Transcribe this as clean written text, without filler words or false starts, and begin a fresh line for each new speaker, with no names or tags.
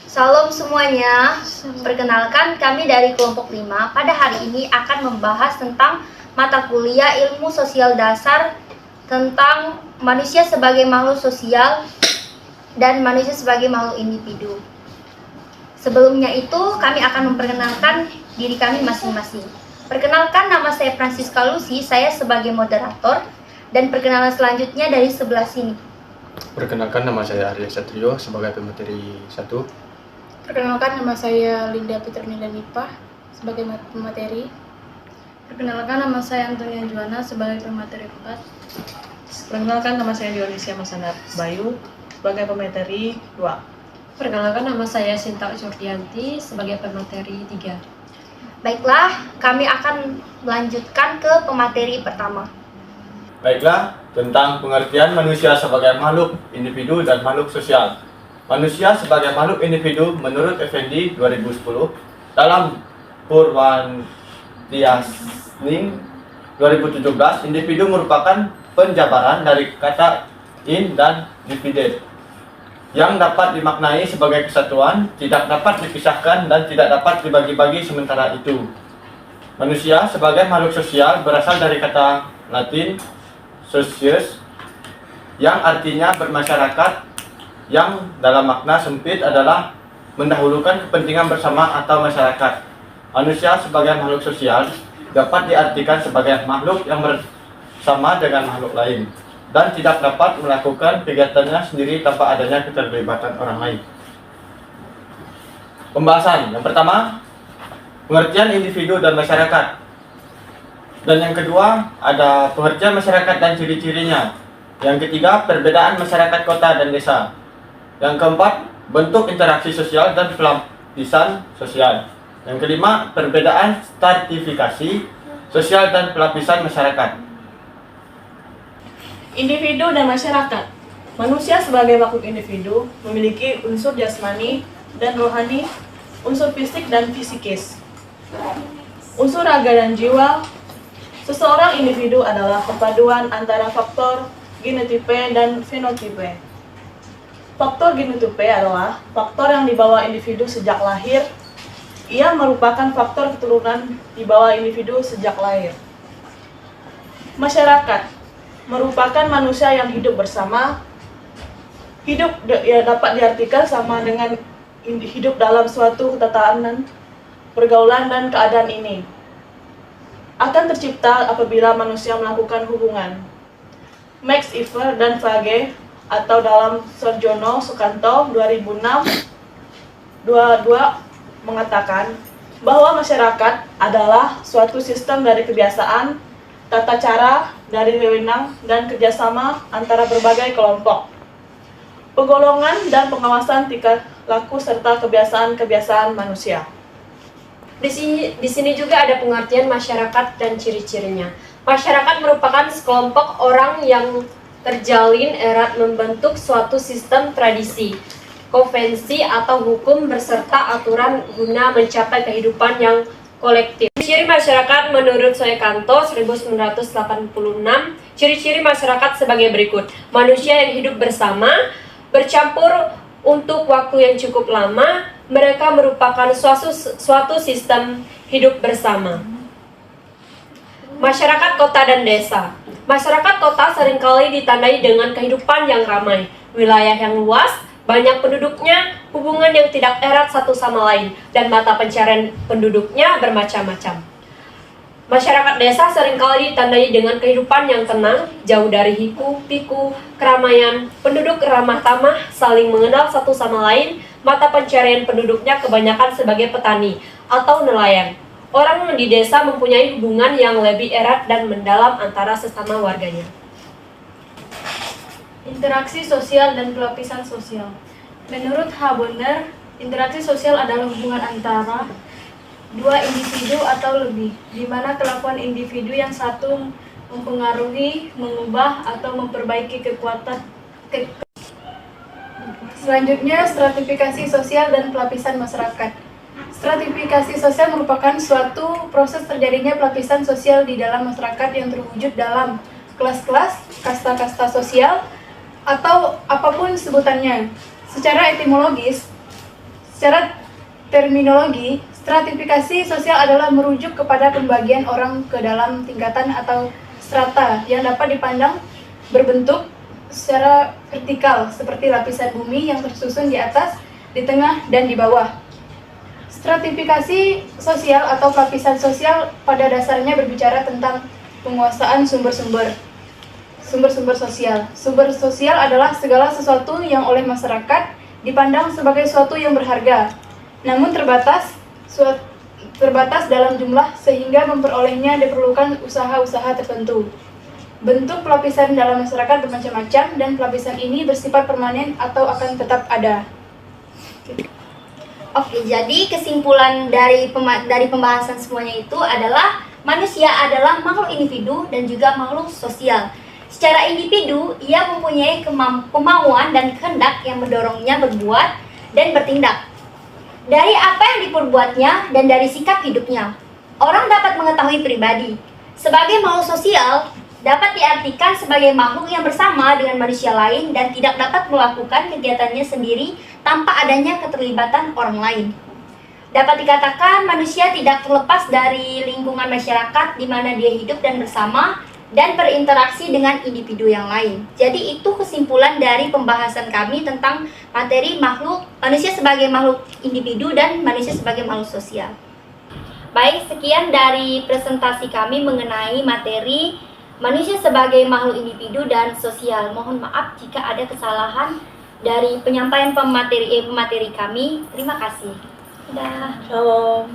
Salam semuanya, perkenalkan kami dari kelompok 5 pada hari ini akan membahas tentang mata kuliah ilmu sosial dasar tentang manusia sebagai makhluk sosial dan manusia sebagai makhluk individu. Sebelumnya itu kami akan memperkenalkan diri kami masing-masing. Perkenalkan, nama saya Francisca Lucy, saya sebagai moderator, dan perkenalan selanjutnya dari sebelah sini.
Perkenalkan, nama saya Arya Satrio sebagai pemateri 1.
Perkenalkan, nama saya Linda Piternila Nipah sebagai pemateri.
Perkenalkan, nama saya Antonia Juana sebagai pemateri 4.
Perkenalkan, nama saya Dionisia Masanat Bayu sebagai pemateri 2.
Perkenalkan, nama saya Sinta Jordianti sebagai pemateri 3.
Baiklah, kami akan melanjutkan ke pemateri pertama.
Baiklah, tentang pengertian manusia sebagai makhluk individu dan makhluk sosial. Manusia sebagai makhluk individu menurut Effendi 2010 dalam Purwantiasning 2017, individu merupakan penjabaran dari kata in dan divide yang dapat dimaknai sebagai kesatuan, tidak dapat dipisahkan dan tidak dapat dibagi-bagi sementara itu. Manusia sebagai makhluk sosial berasal dari kata Latin socius yang artinya bermasyarakat, yang dalam makna sempit adalah mendahulukan kepentingan bersama atau masyarakat. Manusia sebagai makhluk sosial dapat diartikan sebagai makhluk yang bersama dengan makhluk lain dan tidak dapat melakukan kegiatannya sendiri tanpa adanya keterlibatan orang lain. Pembahasan yang pertama, pengertian individu dan masyarakat. Dan yang kedua, ada pengertian masyarakat dan ciri-cirinya. Yang ketiga, perbedaan masyarakat kota dan desa. Yang keempat, bentuk interaksi sosial dan pelapisan sosial. Yang kelima, perbedaan stratifikasi sosial dan pelapisan masyarakat.
Individu dan masyarakat. Manusia sebagai makhluk individu memiliki unsur jasmani dan rohani, unsur fisik dan fisikis, unsur raga dan jiwa. Seseorang individu adalah perpaduan antara faktor genotipe dan fenotipe. Faktor genotipe adalah faktor yang dibawa individu sejak lahir. Ia merupakan faktor keturunan dibawa individu sejak lahir. Masyarakat merupakan manusia yang hidup bersama. Hidup dapat diartikan sama dengan hidup dalam suatu ketatanan, pergaulan dan keadaan ini akan tercipta apabila manusia melakukan hubungan. Max Iver dan Frege atau dalam Sarjono Sukanto 2006 mengatakan bahwa masyarakat adalah suatu sistem dari kebiasaan, tata cara, dari wewenang, dan kerjasama antara berbagai kelompok, penggolongan dan pengawasan tingkah laku serta kebiasaan-kebiasaan manusia.
Di sini juga ada pengertian masyarakat dan ciri-cirinya. Masyarakat merupakan sekelompok orang yang terjalin erat membentuk suatu sistem tradisi, konvensi atau hukum beserta aturan guna mencapai kehidupan yang kolektif. Ciri masyarakat menurut Sukanto 1986, ciri-ciri masyarakat sebagai berikut. Manusia yang hidup bersama, bercampur untuk waktu yang cukup lama, mereka merupakan suatu sistem hidup bersama. Masyarakat kota dan desa. Masyarakat kota seringkali ditandai dengan kehidupan yang ramai, wilayah yang luas, banyak penduduknya, hubungan yang tidak erat satu sama lain, dan mata pencarian penduduknya bermacam-macam. Masyarakat desa seringkali ditandai dengan kehidupan yang tenang, jauh dari hiku-piku, keramaian, penduduk ramah tamah, saling mengenal satu sama lain, mata pencarian penduduknya kebanyakan sebagai petani atau nelayan. Orang di desa mempunyai hubungan yang lebih erat dan mendalam antara sesama warganya.
Interaksi sosial dan pelapisan sosial. Menurut Bonner, interaksi sosial adalah hubungan antara dua individu atau lebih, di mana kelakuan individu yang satu mempengaruhi, mengubah, atau memperbaiki kekuatan. Selanjutnya, stratifikasi sosial dan pelapisan masyarakat. Stratifikasi sosial merupakan suatu proses terjadinya pelapisan sosial di dalam masyarakat yang terwujud dalam kelas-kelas, kasta-kasta sosial, atau apapun sebutannya. Secara etimologis,
Secara terminologi, stratifikasi sosial adalah merujuk kepada pembagian orang ke dalam tingkatan atau strata yang dapat dipandang berbentuk secara vertikal seperti lapisan bumi yang tersusun di atas, di tengah, dan di bawah. Stratifikasi sosial atau lapisan sosial pada dasarnya berbicara tentang penguasaan sumber-sumber sosial. Sumber sosial adalah segala sesuatu yang oleh masyarakat dipandang sebagai sesuatu yang berharga, namun terbatas dalam jumlah sehingga memperolehnya diperlukan usaha-usaha tertentu. Bentuk pelapisan dalam masyarakat bermacam-macam dan pelapisan ini bersifat permanen atau akan tetap ada.
Oke, jadi kesimpulan dari pembahasan semuanya itu adalah manusia adalah makhluk individu dan juga makhluk sosial. Secara individu, ia mempunyai kemauan dan kehendak yang mendorongnya berbuat dan bertindak. Dari apa yang diperbuatnya dan dari sikap hidupnya, orang dapat mengetahui pribadi. Sebagai makhluk sosial, dapat diartikan sebagai makhluk yang bersama dengan manusia lain dan tidak dapat melakukan kegiatannya sendiri tanpa adanya keterlibatan orang lain. Dapat dikatakan manusia tidak terlepas dari lingkungan masyarakat di mana dia hidup dan bersama dan berinteraksi dengan individu yang lain. Jadi itu kesimpulan dari pembahasan kami tentang materi manusia sebagai makhluk individu dan manusia sebagai makhluk sosial. Baik, sekian dari presentasi kami mengenai materi manusia sebagai makhluk individu dan sosial. Mohon maaf jika ada kesalahan dari penyampaian pemateri kami. Terima kasih. Dadah.
Shalom.